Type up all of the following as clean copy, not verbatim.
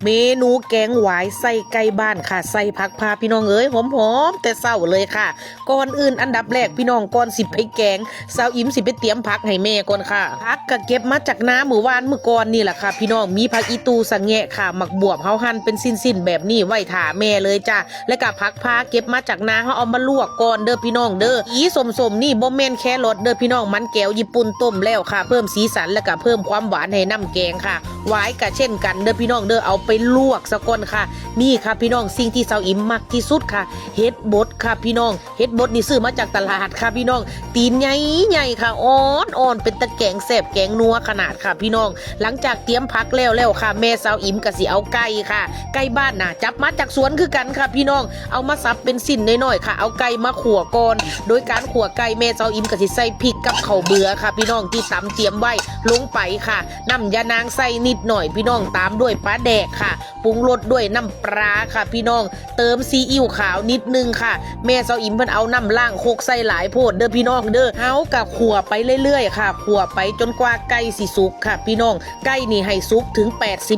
เมนูแกงหวายใส่ไก่บ้านค่ะใส่ผักพาพี่น้องเอ้ยหอมๆแต่เศร้าเลยค่ะก่อนอื่นอันดับแรกพี่น้องก่อนสิไปแกงสาวอิ๋มสิไปเตรียมผักให้แม่ก่อนค่ะผักก็เก็บมาจากน้ามื้อวานมื้อก่อนนี่แหละค่ะพี่น้องมีผักอีตูสะแงะค่ะหมักบวบเฮาหั่นเป็นสิ้นๆแบบนี้ไว้ถ่าแม่เลยจ้ะแล้วก็ผักพาเก็บมาจากนาเฮาเอามาลวกก่อนเด้อพี่น้องเด้ออีสมๆนี่บ่แม่นแค่รสเด้อพี่น้องมันแก้วญี่ปุ่นต้มแล้วค่ะเพิ่มสีสันแล้วก็เพิ่มความหวานให้น้ำแกงค่ะหวายก็เช่นกันเด้อพี่น้องเด้อเอาไปลวกซะก่อนค่ะนี่ค่ะพี่น้องสิ่งที่สาวอิ๋มมักที่สุดค่ะเฮ็ดบดค่ะพี่น้องเฮ็ดบดนี่ซื้อมาจากตลาดค่ะพี่น้องตีนใหญ่ๆค่ะอ่อนเป็นตะแกงแซ่บแกงนัวขนาดค่ะพี่น้องหลังจากเตรียมผักแล้วค่ะแม่สาวอิ๋มก็สิเอาไก่ค่ะไก่บ้านน่ะจับมาจากสวนคือกันค่ะพี่น้องเอามาสับเป็นสิ้นน้อยๆค่ะเอาไก่มาขั่วก่อนโดยการขั่วไก่แม่สาวอิ๋มก็สิใส่พริกกับข้าวเบื่อค่ะพี่น้องที่ตำเตรียมไว้ลงไปค่ะน้ำยานางใส่นิดหน่อยพี่น้องตามด้วยปลาแดกค่ะปรุงรสด้วยน้ำปลาค่ะพี่น้องเติมซีอิ๊วขาวนิดนึงค่ะแม่สาวอิ๋มเพิ่นเอาน้ำล่างโคกใส่หลายโพดเด้อพี่น้องเด้อเฮากับขั่วไปเรื่อยๆค่ะขั่วไปจนกว่าไก่สิสุกค่ะพี่น้องไก่นี่ให้สุกถึง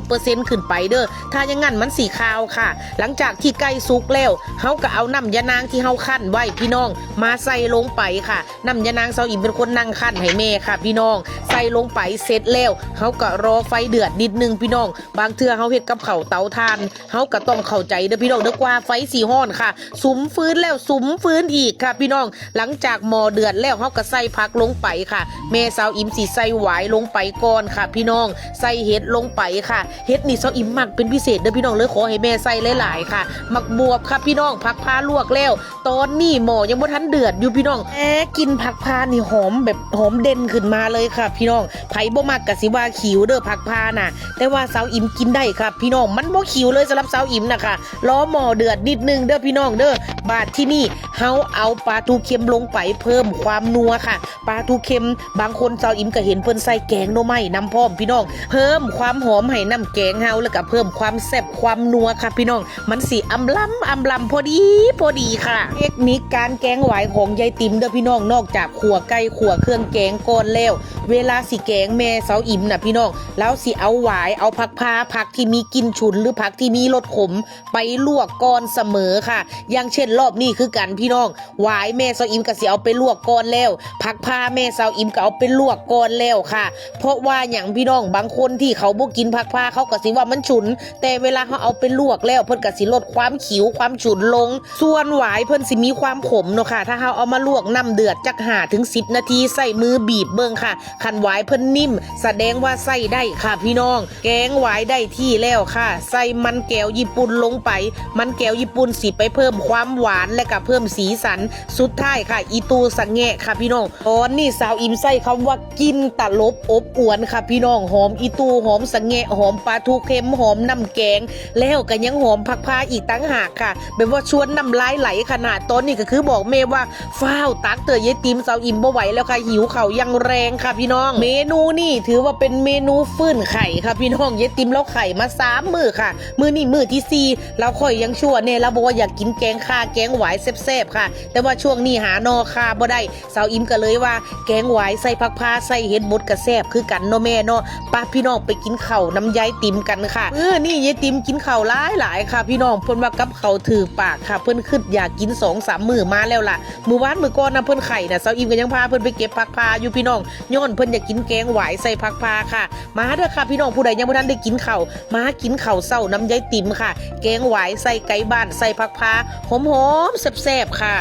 80% ขึ้นไปเด้อถ้าอย่างงั้นมันสีขาวค่ะหลังจากที่ไก่สุกแล้วเฮาก็เอาน้ำยานางที่เฮาคั่นไว้พี่น้องมาใส่ลงไปค่ะน้ำยานางสาวอิ๋มเป็นคนนั่งคั่นให้แม่ค่ะพี่น้องใส่ลงไปเสร็จแล้วเฮาก็รอไฟเดือดนิดนึงพี่น้องบางเทื่อเฮาเฮ็ดกับข้าวเตาถ่านเฮาก็ต้องเข้าใจเด้อพี่น้องเด้อกว่าไฟสิฮ้อนค่ะสุมฟื้นแล้วสุมฟื้นอีกค่ะพี่น้องหลังจากหม้อเดือดแล้วเฮาก็ใส่ผักลงไปค่ะแม่สาวอิ๋มสิใส่หวายลงไปก่อนค่ะพี่น้องใส่เห็ดลงไปค่ะเห็ดนี่สาวอิ๋มมักเป็นพิเศษเด้อพี่น้องเลยขอให้แม่ใส่หลายๆค่ะหมักบวบค่ะพี่น้องผักพาลวกแล้วตอนนี้หม้อยังบ่ทันเดือดอยู่พี่น้องกินผักพานี่หอมแบบหอมเด่นขึ้นมาเลยค่ะพี่น้องไผบ่มักก็สิว่าขิวเด้อผักพาน่ะแต่ว่าสาวอิ๋มกินได้ครับพี่น้องมันบ่ขิวเลยสำหรับสาวอิ๋มน่ะค่ะรอหม้อเดือดนิดนึงเด้อพี่น้องเด้อบาดที่นี่เฮาเอาปลาทูเค็มลงไปเพิ่มความนัวค่ะปลาทูเค็มบางคนสาวอิ๋มก็เห็นเพิ่นใส่แกงหน่อไม้น้ำพร้อมพี่น้องเพิ่มความหอมให้น้ำแกงเฮาแล้วก็เพิ่มความแซ่บความนัวค่ะพี่น้องมันสิอำลำพอดีค่ะเทคนิคการแกงหวายของยายติ๋มเด้อพี่น้องนอกจากขั่วไก่ขั่วเครื่องแกงก่อนแล้วเวลาสิแกงแม่สาวอิ๋มน่ะพี่น้องแล้วสิเอาหวายเอาผักพาผักที่มีกลิ่นฉุนหรือผักที่มีรสขมไปลวกก่อนเสมอค่ะอย่างเช่นรอบนี้คือกันพี่น้องหวายแม่สาวอิ๋มก็สิเอาไปลวกก่อนแล้วผักพาแม่สาวอิ๋มก็เอาไปลวกก่อนแล้วค่ะเพราะว่าอย่างพี่น้องบางคนที่เขาบ่กินผักพาเขาก็สิว่ามันฉุนแต่เวลาเขาเอาไปลวกแล้วเพิ่นก็สิลดความขิวความฉุนลงส่วนหวายเพิ่นสิมีความขมเนาะค่ะถ้าเขาเอามาลวกน้ำเดือดจัก5 ถึง 10 นาทีใส่มือบีบเบิ่งค่ะคันหวายเพิ่นนิ่มแสดงว่าใส่ได้ค่ะพี่น้องแกงหวายได้ที่แล้วค่ะใส่มันแก้วญี่ปุ่นลงไปมันแก้วญี่ปุ่นสิไปเพิ่มความหวานและก็เพิ่มสีสันสุดท้ายค่ะอีตูสังแงะค่ะพี่น้องตอนนี้สาวอิ๋มใส่คำว่ากินตลบอบอวนค่ะพี่น้องหอมอีตูหอมสังแงะหอมปลาทูเค็มหอมน้ำแกงแล้วก็ยังหอมผักพาอีกตั้งหากค่ะแบบว่าชวนน้ำลายไหลขนาดตอนนี้ก็คือบอกแม่ว่าฟ้าวตักเตยยายติ๋มสาวอิ๋มบ่ไหวแล้วค่ะหิวเข่ายังแรงค่ะพี่น้องเมนูนี่ถือว่าเป็นเมนูฟื้นไข่ค่ะพี่น้องยายติ๋มเราไข่มา3 มื้อค่ะมื้อนี้มื้อที่4เราค่อยยังชั่วเนี่ยเราบอกว่าอยากกินแกงข่าแกงหวายแซ่บๆค่ะแต่ว่าช่วงนี้หานอข่าบ่ได้สาวอิ๋มก็เลยว่าแกงหวายใส่ผักพาใส่เห็ดบดกระแซ่บคือกันเนาะแม่เนาะป้าพี่น้องไปกินข้าวน้ำยายติ๋มกันค่ะนี่ยายติ๋มกินข้าวหลายค่ะพี่น้องเพิ่นว่ากับข้าวถือปากค่ะเพิ่นคิดอยากกิน 2-3 มื้อมาแล้วล่ะมื้อวานมื้อก่อนนะเพิ่นไข่น่ะสาวอิ๋มก็ยังพาเพิ่นไปเก็บผักพาอยู่พี่น้องย้อนเพิ่นอยากกินแกงหวายใส่ผักพาค่ะมาเด้อค่ะพี่น้องผู้ใดยังบ่ทันได้กินข้าวมากินข้าวเช้าน้ำยายติ๋มค่ะแกงหวายใส่ไก่บ้านใส่ผักพาหอมๆแซ่บๆค่ะ